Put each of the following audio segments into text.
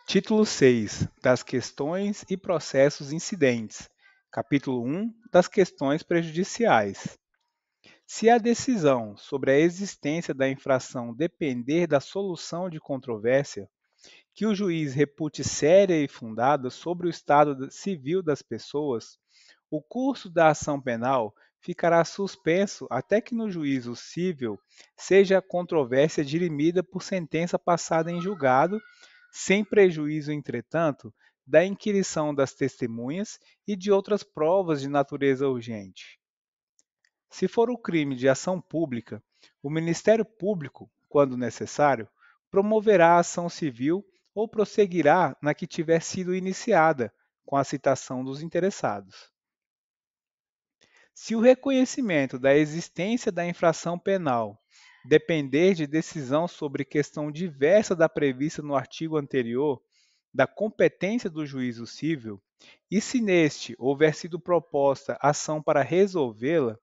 Título 6 das questões e processos incidentes. Capítulo 1 das questões prejudiciais. Se a decisão sobre a existência da infração depender da solução de controvérsia, que o juiz repute séria e fundada sobre o estado civil das pessoas, o curso da ação penal ficará suspenso até que no juízo civil seja a controvérsia dirimida por sentença passada em julgado, sem prejuízo, entretanto, da inquirição das testemunhas e de outras provas de natureza urgente. Se for o crime de ação pública, o Ministério Público, quando necessário, promoverá a ação civil ou prosseguirá na que tiver sido iniciada, com a citação dos interessados. Se o reconhecimento da existência da infração penal depender de decisão sobre questão diversa da prevista no artigo anterior, da competência do juízo civil, e se neste houver sido proposta ação para resolvê-la,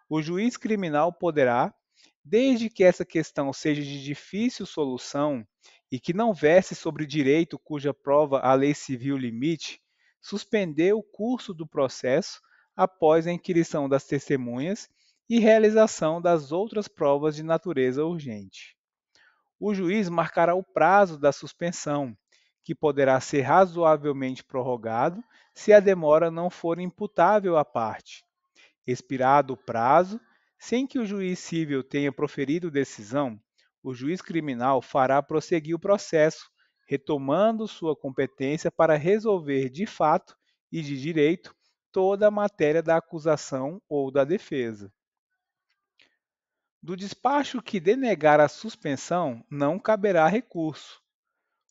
o juiz criminal poderá, desde que essa questão seja de difícil solução e que não verse sobre direito cuja prova a lei civil limite, suspender o curso do processo após a inquirição das testemunhas e realização das outras provas de natureza urgente. O juiz marcará o prazo da suspensão, que poderá ser razoavelmente prorrogado se a demora não for imputável à parte. Expirado o prazo, sem que o juiz civil tenha proferido decisão, o juiz criminal fará prosseguir o processo, retomando sua competência para resolver de fato e de direito toda a matéria da acusação ou da defesa. Do despacho que denegar a suspensão, não caberá recurso.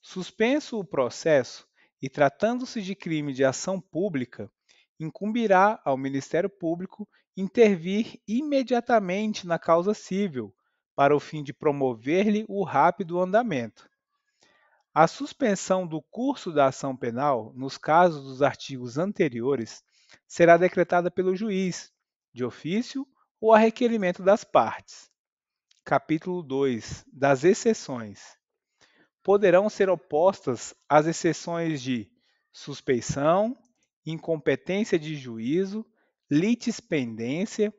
Suspenso o processo e tratando-se de crime de ação pública, incumbirá ao Ministério Público intervir imediatamente na causa civil, para o fim de promover-lhe o rápido andamento. A suspensão do curso da ação penal, nos casos dos artigos anteriores, será decretada pelo juiz, de ofício ou a requerimento das partes. Capítulo 2 das exceções. Poderão ser opostas as exceções de suspeição, incompetência de juízo, litispendência,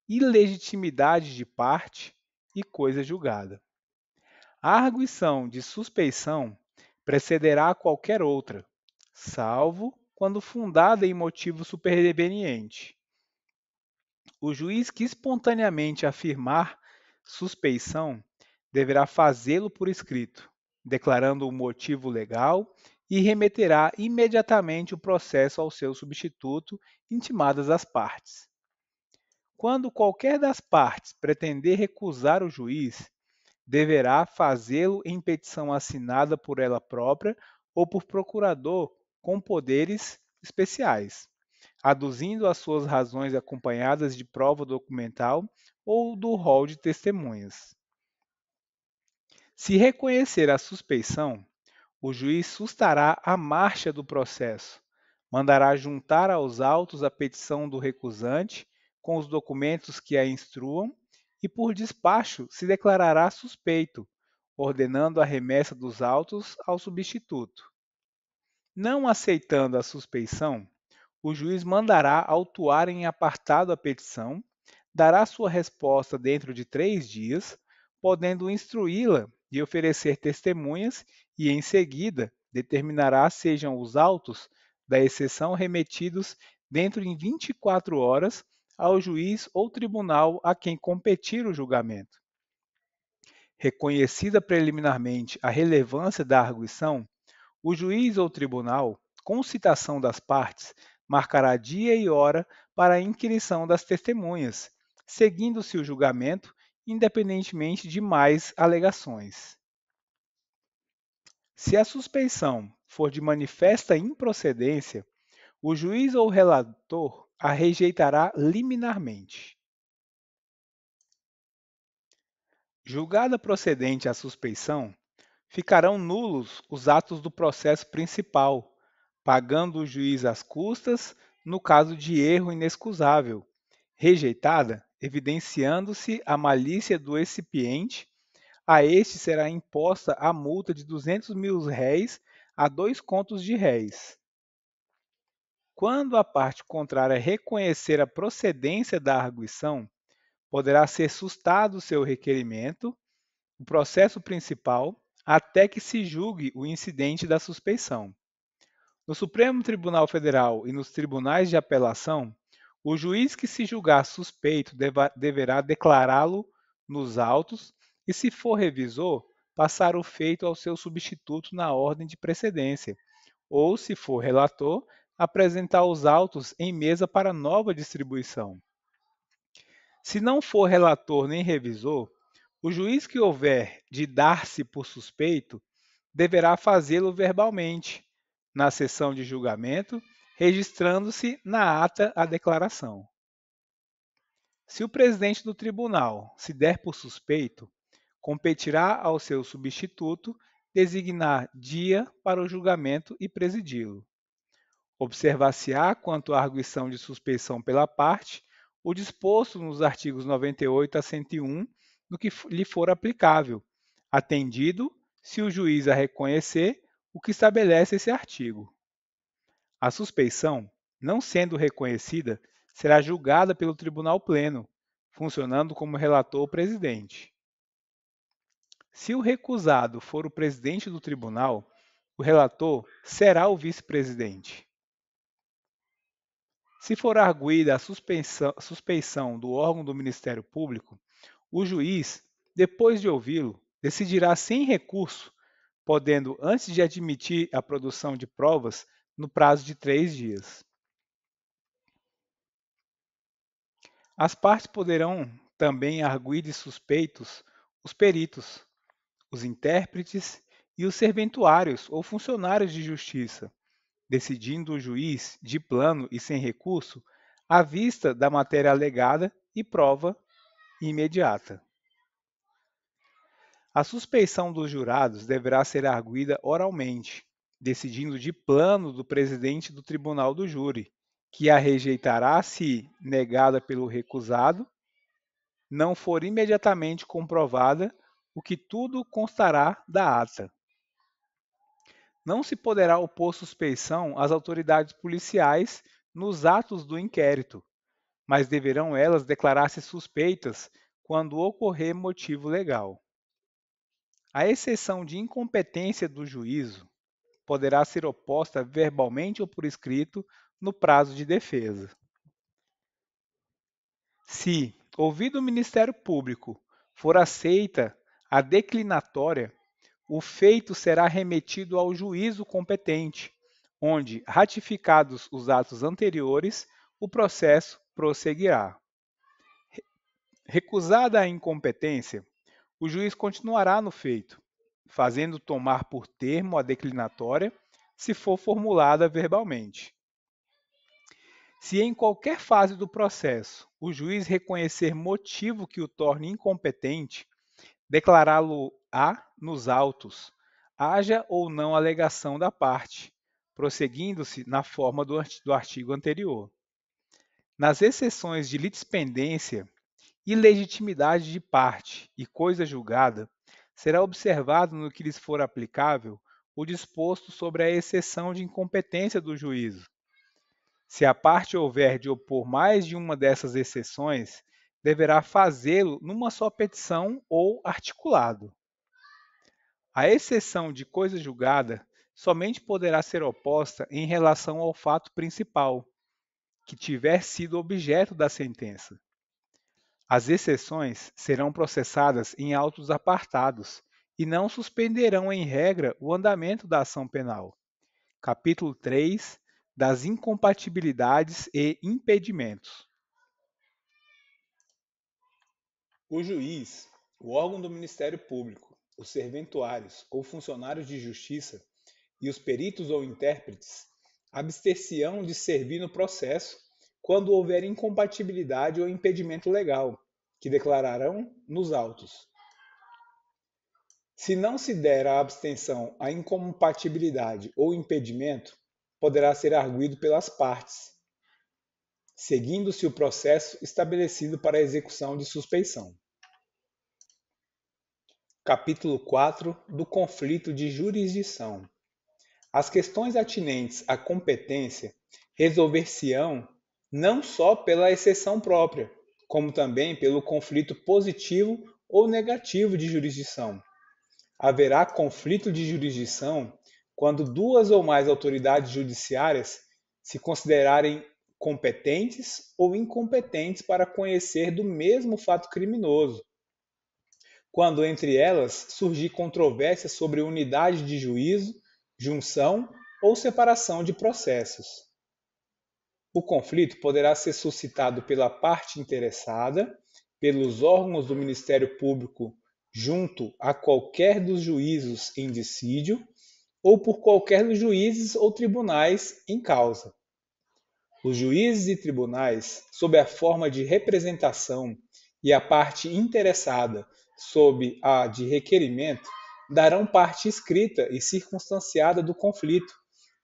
ilegitimidade de parte e coisa julgada. A arguição de suspeição precederá a qualquer outra, salvo quando fundada em motivo superveniente. O juiz que espontaneamente afirmar suspeição deverá fazê-lo por escrito, declarando o motivo legal e remeterá imediatamente o processo ao seu substituto, intimadas as partes. Quando qualquer das partes pretender recusar o juiz, deverá fazê-lo em petição assinada por ela própria ou por procurador com poderes especiais, aduzindo as suas razões acompanhadas de prova documental ou do rol de testemunhas. Se reconhecer a suspeição, o juiz sustará a marcha do processo, mandará juntar aos autos a petição do recusante com os documentos que a instruam e, por despacho, se declarará suspeito, ordenando a remessa dos autos ao substituto. Não aceitando a suspeição, o juiz mandará autuar em apartado a petição, dará sua resposta dentro de 3 dias, podendo instruí-la de oferecer testemunhas e, em seguida, determinará sejam os autos da exceção remetidos dentro de 24 horas ao juiz ou tribunal a quem competir o julgamento. Reconhecida preliminarmente a relevância da arguição, o juiz ou tribunal, com citação das partes, marcará dia e hora para a inquirição das testemunhas, seguindo-se o julgamento, independentemente de mais alegações. Se a suspeição for de manifesta improcedência, o juiz ou relator a rejeitará liminarmente. Julgada procedente a suspeição, ficarão nulos os atos do processo principal, pagando o juiz as custas no caso de erro inexcusável. Rejeitada, evidenciando-se a malícia do excipiente, a este será imposta a multa de 200 mil réis a 2 contos de réis. Quando a parte contrária reconhecer a procedência da arguição, poderá ser sustado seu requerimento, o processo principal, até que se julgue o incidente da suspeição. No Supremo Tribunal Federal e nos tribunais de apelação, o juiz que se julgar suspeito deverá declará-lo nos autos e, se for revisor, passar o feito ao seu substituto na ordem de precedência, ou, se for relator, apresentar os autos em mesa para nova distribuição. Se não for relator nem revisor, o juiz que houver de dar-se por suspeito deverá fazê-lo verbalmente, na sessão de julgamento, registrando-se na ata a declaração. Se o presidente do tribunal se der por suspeito, competirá ao seu substituto designar dia para o julgamento e presidi-lo. Observar-se-á, quanto à arguição de suspeição pela parte, o disposto nos artigos 98 a 101 no que lhe for aplicável, atendido, se o juiz a reconhecer, o que estabelece esse artigo. A suspeição, não sendo reconhecida, será julgada pelo Tribunal Pleno, funcionando como relator ou presidente. Se o recusado for o presidente do tribunal, o relator será o vice-presidente. Se for arguída a suspeição do órgão do Ministério Público, o juiz, depois de ouvi-lo, decidirá sem recurso, podendo, antes de admitir a produção de provas, no prazo de 3 dias. As partes poderão também arguir de suspeitos os peritos, os intérpretes e os serventuários ou funcionários de justiça, decidindo o juiz, de plano e sem recurso, à vista da matéria alegada e prova imediata. A suspeição dos jurados deverá ser arguída oralmente, decidindo de plano do presidente do tribunal do júri, que a rejeitará se negada pelo recusado, não for imediatamente comprovada, o que tudo constará da ata. Não se poderá opor suspeição às autoridades policiais nos atos do inquérito, mas deverão elas declarar-se suspeitas quando ocorrer motivo legal. A exceção de incompetência do juízo poderá ser oposta verbalmente ou por escrito no prazo de defesa. Se, ouvido o Ministério Público, for aceita a declinatória, o feito será remetido ao juízo competente, onde, ratificados os atos anteriores, o processo prosseguirá. Recusada a incompetência, o juiz continuará no feito, fazendo tomar por termo a declinatória, se for formulada verbalmente. Se em qualquer fase do processo o juiz reconhecer motivo que o torne incompetente, declará-lo-á nos autos, haja ou não alegação da parte, prosseguindo-se na forma do artigo anterior. Nas exceções de litispendência, ilegitimidade de parte e coisa julgada, será observado no que lhes for aplicável o disposto sobre a exceção de incompetência do juízo. Se a parte houver de opor mais de uma dessas exceções, deverá fazê-lo numa só petição ou articulado. A exceção de coisa julgada somente poderá ser oposta em relação ao fato principal, que tiver sido objeto da sentença. As exceções serão processadas em autos apartados e não suspenderão, em regra, o andamento da ação penal. Capítulo 3 das incompatibilidades e impedimentos. O juiz, o órgão do Ministério Público, os serventuários ou funcionários de justiça e os peritos ou intérpretes abster-se-ão de servir no processo quando houver incompatibilidade ou impedimento legal, que declararão nos autos. Se não se der a abstenção à incompatibilidade ou impedimento, poderá ser arguido pelas partes, seguindo-se o processo estabelecido para a execução de suspeição. Capítulo 4 do conflito de jurisdição. As questões atinentes à competência resolver-se-ão não só pela exceção própria, como também pelo conflito positivo ou negativo de jurisdição. Haverá conflito de jurisdição quando duas ou mais autoridades judiciárias se considerarem competentes ou incompetentes para conhecer do mesmo fato criminoso, quando entre elas surgir controvérsia sobre unidade de juízo, junção ou separação de processos. O conflito poderá ser suscitado pela parte interessada, pelos órgãos do Ministério Público junto a qualquer dos juízos em dissídio ou por qualquer dos juízes ou tribunais em causa. Os juízes e tribunais, sob a forma de representação, e a parte interessada, sob a de requerimento, darão parte escrita e circunstanciada do conflito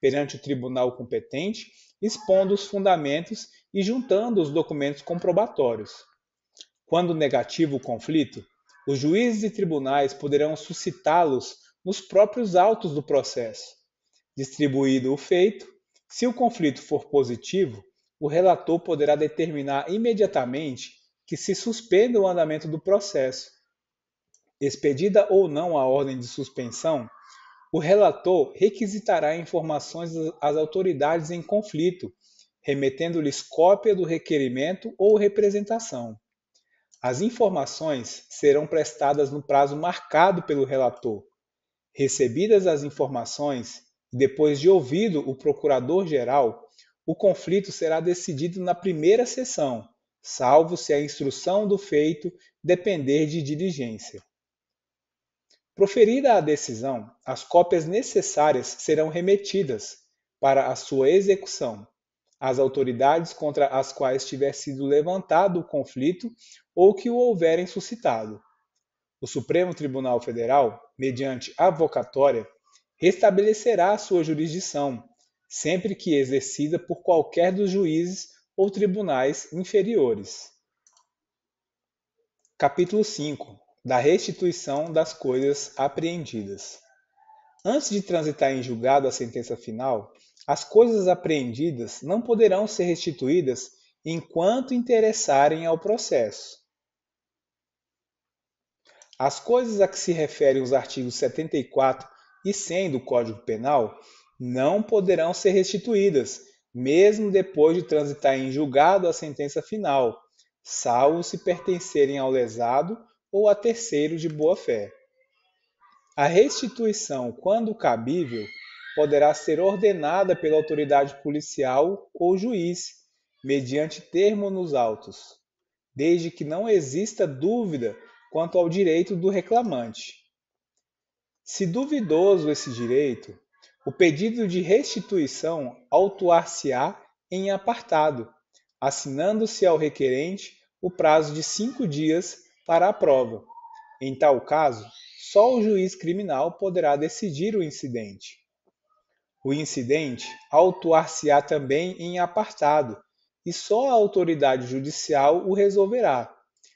perante o tribunal competente, expondo os fundamentos e juntando os documentos comprobatórios. Quando negativo o conflito, os juízes e tribunais poderão suscitá-los nos próprios autos do processo. Distribuído o feito, se o conflito for positivo, o relator poderá determinar imediatamente que se suspenda o andamento do processo. Expedida ou não a ordem de suspensão, o relator requisitará informações às autoridades em conflito, remetendo-lhes cópia do requerimento ou representação. As informações serão prestadas no prazo marcado pelo relator. Recebidas as informações, e depois de ouvido o procurador-geral, o conflito será decidido na primeira sessão, salvo se a instrução do feito depender de diligência. Proferida a decisão, as cópias necessárias serão remetidas para a sua execução às autoridades contra as quais tiver sido levantado o conflito ou que o houverem suscitado. O Supremo Tribunal Federal, mediante avocatória, restabelecerá a sua jurisdição, sempre que exercida por qualquer dos juízes ou tribunais inferiores. Capítulo 5. Da restituição das coisas apreendidas. Antes de transitar em julgado a sentença final, as coisas apreendidas não poderão ser restituídas enquanto interessarem ao processo. As coisas a que se referem os artigos 74 e 100 do Código Penal não poderão ser restituídas, mesmo depois de transitar em julgado a sentença final, salvo se pertencerem ao lesado ou a terceiro de boa-fé. A restituição, quando cabível, poderá ser ordenada pela autoridade policial ou juiz, mediante termo nos autos, desde que não exista dúvida quanto ao direito do reclamante. Se duvidoso esse direito, o pedido de restituição autuar-se-á em apartado, assinando-se ao requerente o prazo de 5 dias para a prova. Em tal caso, só o juiz criminal poderá decidir o incidente. O incidente autuar-se-á também em apartado, e só a autoridade judicial o resolverá.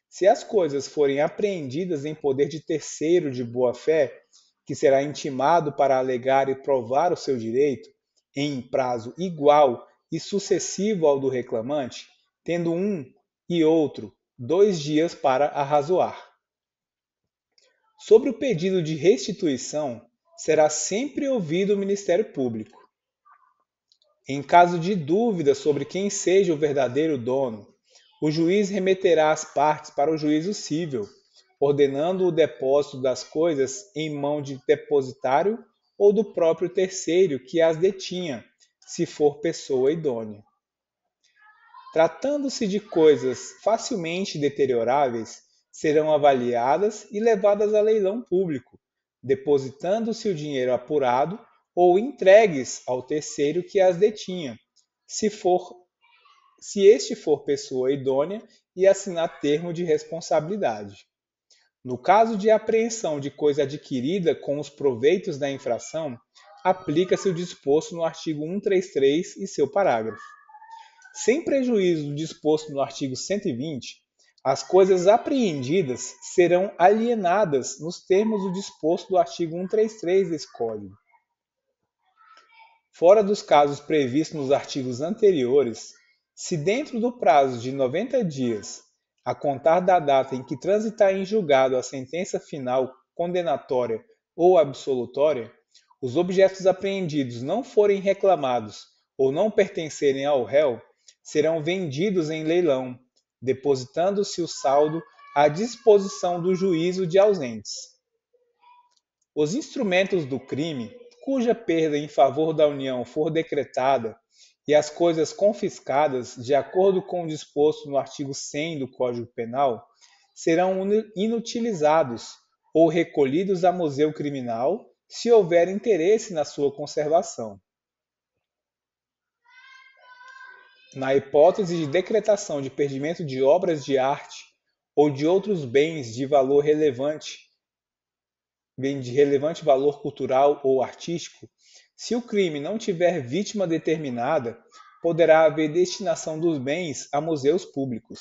Se as coisas forem apreendidas em poder de terceiro de boa-fé, que será intimado para alegar e provar o seu direito, em prazo igual e sucessivo ao do reclamante, tendo um e outro 2 dias para arrazoar. Sobre o pedido de restituição, será sempre ouvido o Ministério Público. Em caso de dúvida sobre quem seja o verdadeiro dono, o juiz remeterá as partes para o juízo cível, ordenando o depósito das coisas em mão de depositário ou do próprio terceiro que as detinha, se for pessoa idônea. Tratando-se de coisas facilmente deterioráveis, serão avaliadas e levadas a leilão público, depositando-se o dinheiro apurado ou entregues ao terceiro que as detinha, se este for pessoa idônea e assinar termo de responsabilidade. No caso de apreensão de coisa adquirida com os proveitos da infração, aplica-se o disposto no artigo 133 e seu parágrafo. Sem prejuízo do disposto no artigo 120, as coisas apreendidas serão alienadas nos termos do disposto do artigo 133 desse Código. Fora dos casos previstos nos artigos anteriores, se dentro do prazo de 90 dias, a contar da data em que transitar em julgado a sentença final condenatória ou absolutória, os objetos apreendidos não forem reclamados ou não pertencerem ao réu, serão vendidos em leilão, depositando-se o saldo à disposição do juízo de ausentes. Os instrumentos do crime, cuja perda em favor da União for decretada, e as coisas confiscadas, de acordo com o disposto no artigo 100 do Código Penal, serão inutilizados ou recolhidos a museu criminal, se houver interesse na sua conservação. Na hipótese de decretação de perdimento de obras de arte ou de outros bens de relevante valor cultural ou artístico, se o crime não tiver vítima determinada, poderá haver destinação dos bens a museus públicos.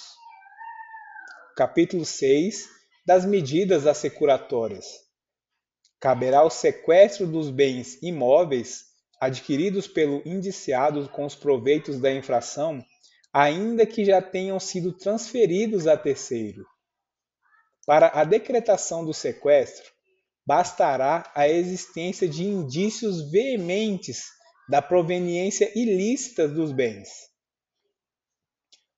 Capítulo 6 das medidas assecuratórias. Caberá o sequestro dos bens imóveis adquiridos pelo indiciado com os proveitos da infração, ainda que já tenham sido transferidos a terceiro. Para a decretação do sequestro, bastará a existência de indícios veementes da proveniência ilícita dos bens.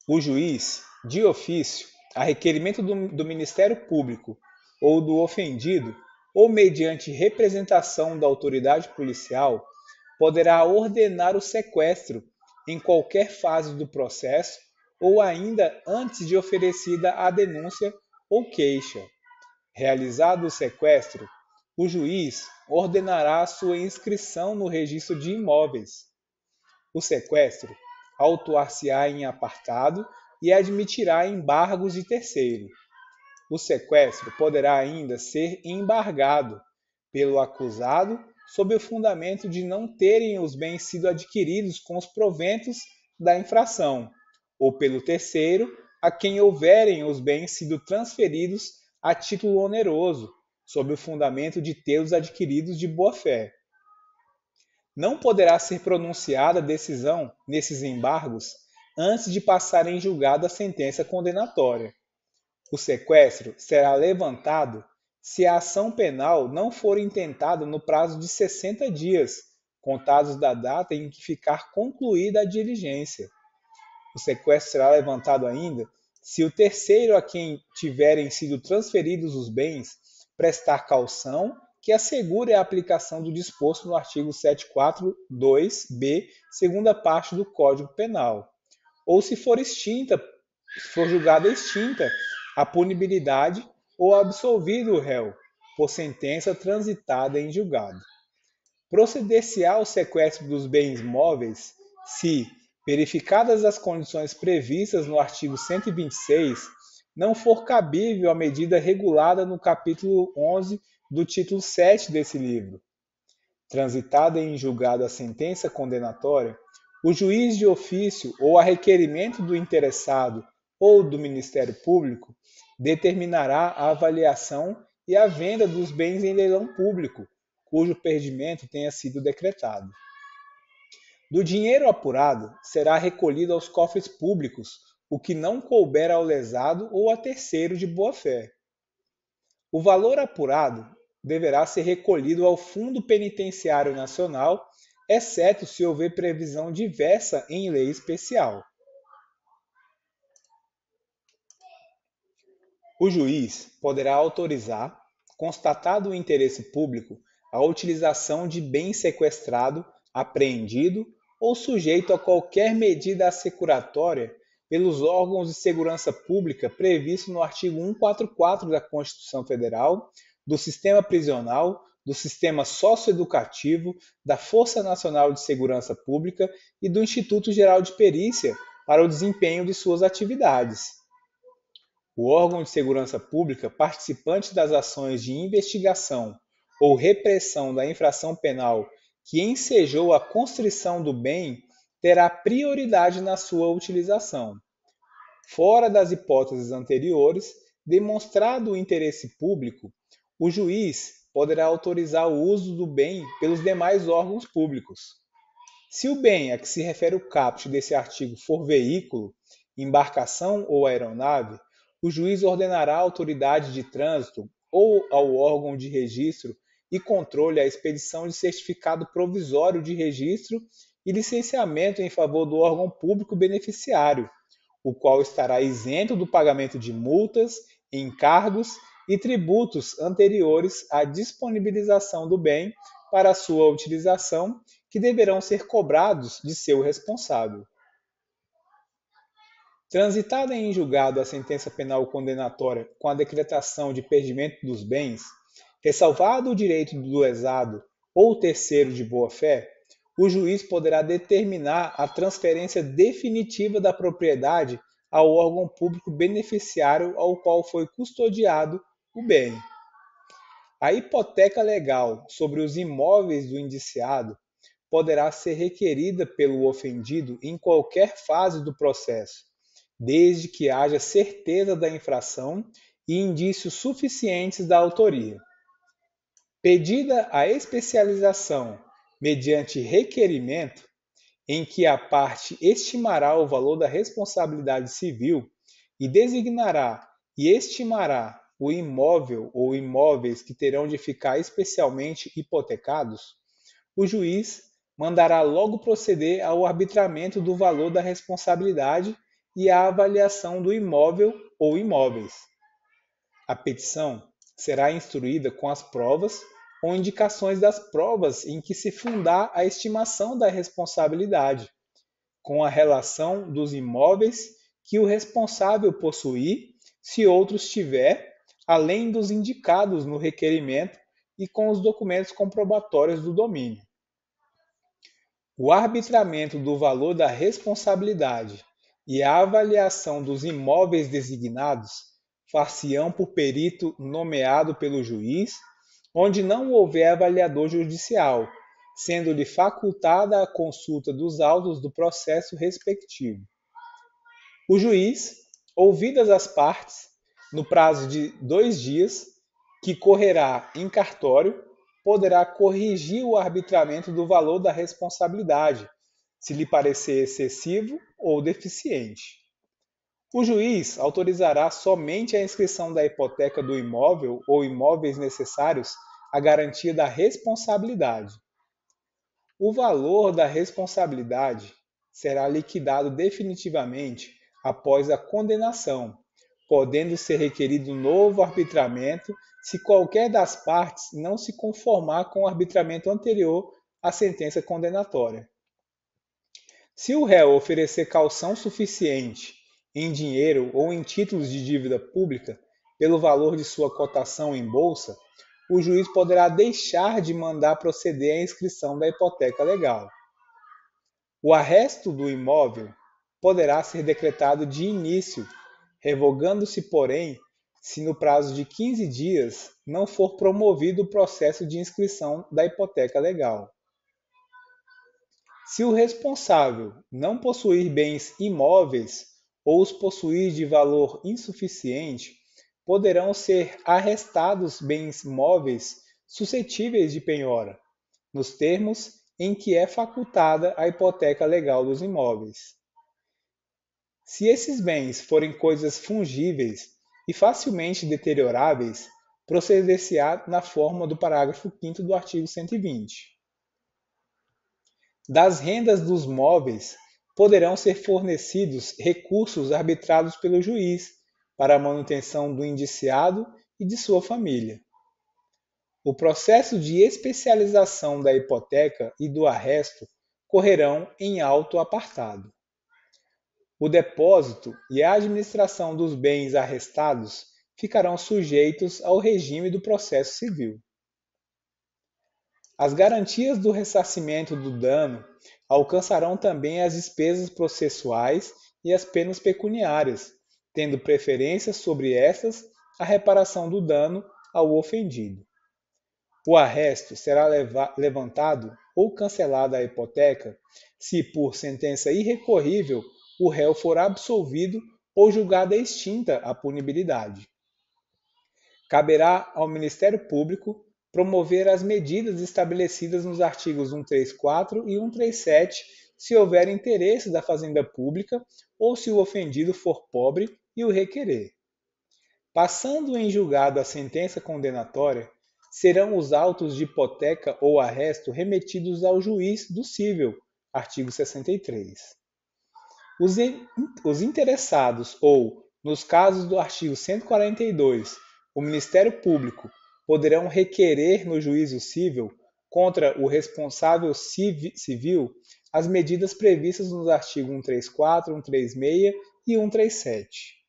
O juiz, de ofício, a requerimento do Ministério Público ou do ofendido, ou mediante representação da autoridade policial, poderá ordenar o sequestro em qualquer fase do processo ou ainda antes de oferecida a denúncia ou queixa. Realizado o sequestro, o juiz ordenará a sua inscrição no registro de imóveis. O sequestro autuar-se-á em apartado e admitirá embargos de terceiro. O sequestro poderá ainda ser embargado pelo acusado sob o fundamento de não terem os bens sido adquiridos com os proventos da infração, ou pelo terceiro, a quem houverem os bens sido transferidos a título oneroso, sob o fundamento de tê-los adquiridos de boa-fé. Não poderá ser pronunciada decisão nesses embargos antes de passar em julgado a sentença condenatória. O sequestro será levantado se a ação penal não for intentada no prazo de 60 dias, contados da data em que ficar concluída a diligência. O sequestro será levantado ainda se o terceiro a quem tiverem sido transferidos os bens prestar caução que assegure a aplicação do disposto no artigo 742-B, segunda parte do Código Penal, ou se for julgada extinta a punibilidade ou absolvido o réu, por sentença transitada em julgado. Proceder-se-á ao sequestro dos bens móveis se, verificadas as condições previstas no artigo 126, não for cabível a medida regulada no capítulo 11 do título 7 desse livro. Transitada em julgado a sentença condenatória, o juiz de ofício ou a requerimento do interessado ou do Ministério Público determinará a avaliação e a venda dos bens em leilão público, cujo perdimento tenha sido decretado. Do dinheiro apurado será recolhido aos cofres públicos o que não couber ao lesado ou a terceiro de boa-fé. O valor apurado deverá ser recolhido ao Fundo Penitenciário Nacional, exceto se houver previsão diversa em lei especial. O juiz poderá autorizar, constatado o interesse público, a utilização de bem sequestrado, apreendido ou sujeito a qualquer medida assecuratória pelos órgãos de segurança pública previsto no artigo 144 da Constituição Federal, do sistema prisional, do sistema socioeducativo, da Força Nacional de Segurança Pública e do Instituto Geral de Perícia para o desempenho de suas atividades. O órgão de segurança pública participante das ações de investigação ou repressão da infração penal que ensejou a constrição do bem terá prioridade na sua utilização. Fora das hipóteses anteriores, demonstrado o interesse público, o juiz poderá autorizar o uso do bem pelos demais órgãos públicos. Se o bem a que se refere o caput desse artigo for veículo, embarcação ou aeronave, o juiz ordenará à autoridade de trânsito ou ao órgão de registro e controle a expedição de certificado provisório de registro e licenciamento em favor do órgão público beneficiário, o qual estará isento do pagamento de multas, encargos e tributos anteriores à disponibilização do bem para sua utilização, que deverão ser cobrados de seu responsável. Transitada em julgado a sentença penal condenatória com a decretação de perdimento dos bens, ressalvado o direito do lesado ou terceiro de boa-fé, o juiz poderá determinar a transferência definitiva da propriedade ao órgão público beneficiário ao qual foi custodiado o bem. A hipoteca legal sobre os imóveis do indiciado poderá ser requerida pelo ofendido em qualquer fase do processo, desde que haja certeza da infração e indícios suficientes da autoria. Pedida a especialização mediante requerimento, em que a parte estimará o valor da responsabilidade civil e designará e estimará o imóvel ou imóveis que terão de ficar especialmente hipotecados, o juiz mandará logo proceder ao arbitramento do valor da responsabilidade e à avaliação do imóvel ou imóveis. A petição será instruída com as provas ou indicações das provas em que se fundar a estimação da responsabilidade, com a relação dos imóveis que o responsável possuir, se outros tiver, além dos indicados no requerimento e com os documentos comprobatórios do domínio. O arbitramento do valor da responsabilidade e a avaliação dos imóveis designados far-se-ão por perito nomeado pelo juiz, onde não houver avaliador judicial, sendo-lhe facultada a consulta dos autos do processo respectivo. O juiz, ouvidas as partes, no prazo de 2 dias, que correrá em cartório, poderá corrigir o arbitramento do valor da responsabilidade, se lhe parecer excessivo ou deficiente. O juiz autorizará somente a inscrição da hipoteca do imóvel ou imóveis necessários à garantia da responsabilidade. O valor da responsabilidade será liquidado definitivamente após a condenação, podendo ser requerido novo arbitramento se qualquer das partes não se conformar com o arbitramento anterior à sentença condenatória. Se o réu oferecer caução suficiente em dinheiro ou em títulos de dívida pública pelo valor de sua cotação em bolsa, o juiz poderá deixar de mandar proceder à inscrição da hipoteca legal. O arresto do imóvel poderá ser decretado de início, revogando-se, porém, se no prazo de 15 dias não for promovido o processo de inscrição da hipoteca legal. Se o responsável não possuir bens imóveis ou os possuir de valor insuficiente, poderão ser arrestados bens móveis suscetíveis de penhora, nos termos em que é facultada a hipoteca legal dos imóveis. Se esses bens forem coisas fungíveis e facilmente deterioráveis, proceder-se-á na forma do parágrafo 5º do artigo 120. Das rendas dos móveis poderão ser fornecidos recursos arbitrados pelo juiz para a manutenção do indiciado e de sua família. O processo de especialização da hipoteca e do arresto correrão em auto apartado. O depósito e a administração dos bens arrestados ficarão sujeitos ao regime do processo civil. As garantias do ressarcimento do dano alcançarão também as despesas processuais e as penas pecuniárias, tendo preferência sobre estas a reparação do dano ao ofendido. O arresto será levantado ou cancelada a hipoteca se, por sentença irrecorrível, o réu for absolvido ou julgada extinta a punibilidade. Caberá ao Ministério Público promover as medidas estabelecidas nos artigos 134 e 137, se houver interesse da Fazenda Pública ou se o ofendido for pobre e o requerer. Passando em julgado a sentença condenatória, serão os autos de hipoteca ou arresto remetidos ao juiz do cível, artigo 63. Os interessados ou, nos casos do artigo 142, o Ministério Público poderão requerer no juízo cível contra o responsável civil as medidas previstas nos artigos 134, 136 e 137.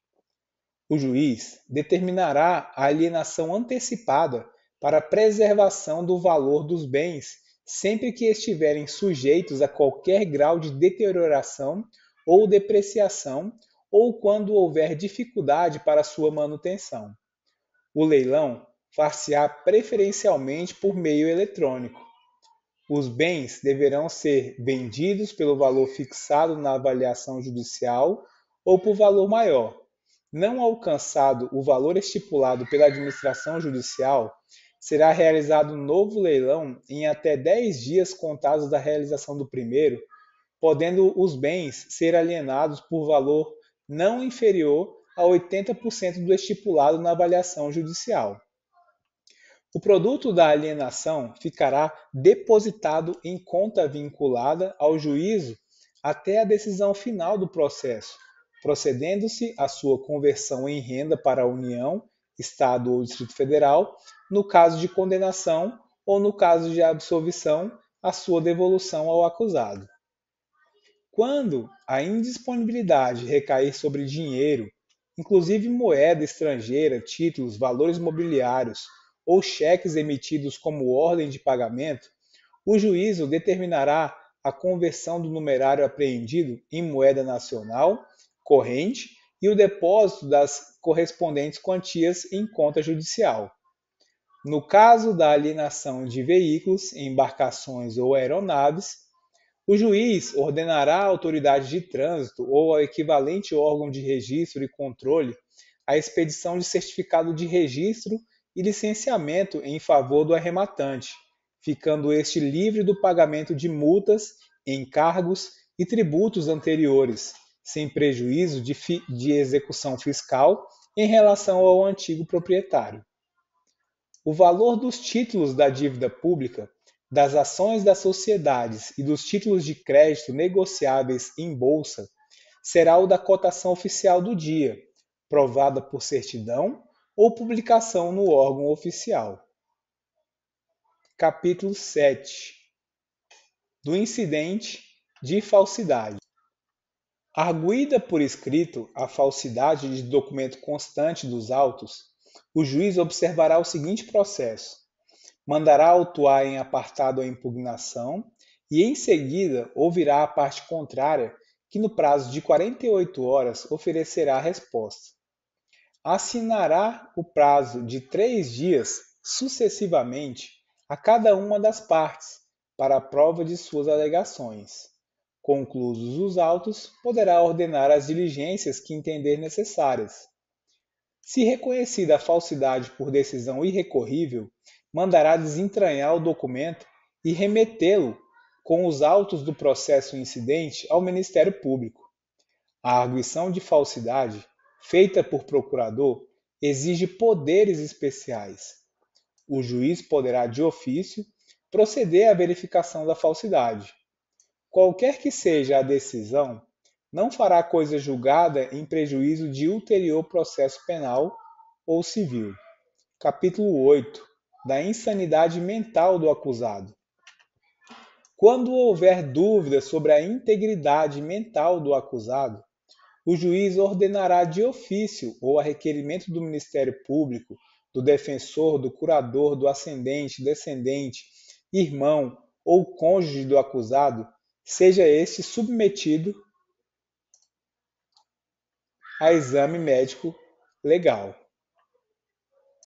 O juiz determinará a alienação antecipada para a preservação do valor dos bens, sempre que estiverem sujeitos a qualquer grau de deterioração ou depreciação, ou quando houver dificuldade para sua manutenção. O leilão far-se-á preferencialmente por meio eletrônico. Os bens deverão ser vendidos pelo valor fixado na avaliação judicial ou por valor maior. Não alcançado o valor estipulado pela administração judicial, será realizado um novo leilão em até 10 dias contados da realização do primeiro, podendo os bens ser alienados por valor não inferior a 80% do estipulado na avaliação judicial. O produto da alienação ficará depositado em conta vinculada ao juízo até a decisão final do processo, procedendo-se à sua conversão em renda para a União, Estado ou Distrito Federal, no caso de condenação ou no caso de absolvição, a sua devolução ao acusado. Quando a indisponibilidade recair sobre dinheiro, inclusive moeda estrangeira, títulos, valores mobiliários ou cheques emitidos como ordem de pagamento, o juízo determinará a conversão do numerário apreendido em moeda nacional corrente e o depósito das correspondentes quantias em conta judicial. No caso da alienação de veículos, embarcações ou aeronaves, o juiz ordenará à autoridade de trânsito ou ao equivalente órgão de registro e controle a expedição de certificado de registro e licenciamento em favor do arrematante, ficando este livre do pagamento de multas, encargos e tributos anteriores, sem prejuízo de execução fiscal em relação ao antigo proprietário. O valor dos títulos da dívida pública, das ações das sociedades e dos títulos de crédito negociáveis em bolsa será o da cotação oficial do dia, provada por certidão ou publicação no órgão oficial. Capítulo 7. Do incidente de falsidade. Arguída por escrito a falsidade de documento constante dos autos, o juiz observará o seguinte processo: mandará autuar em apartado a impugnação e, em seguida, ouvirá a parte contrária, que no prazo de 48 horas oferecerá a resposta. Assinará o prazo de 3 dias, sucessivamente, a cada uma das partes, para a prova de suas alegações. Conclusos os autos, poderá ordenar as diligências que entender necessárias. Se reconhecida a falsidade por decisão irrecorrível, mandará desentranhar o documento e remetê-lo com os autos do processo incidente ao Ministério Público. A arguição de falsidade, feita por procurador, exige poderes especiais. O juiz poderá, de ofício, proceder à verificação da falsidade. Qualquer que seja a decisão, não fará coisa julgada em prejuízo de ulterior processo penal ou civil. Capítulo 8. Da insanidade mental do acusado. Quando houver dúvida sobre a integridade mental do acusado, o juiz ordenará de ofício ou a requerimento do Ministério Público, do defensor, do curador, do ascendente, descendente, irmão ou cônjuge do acusado, seja este submetido a exame médico legal.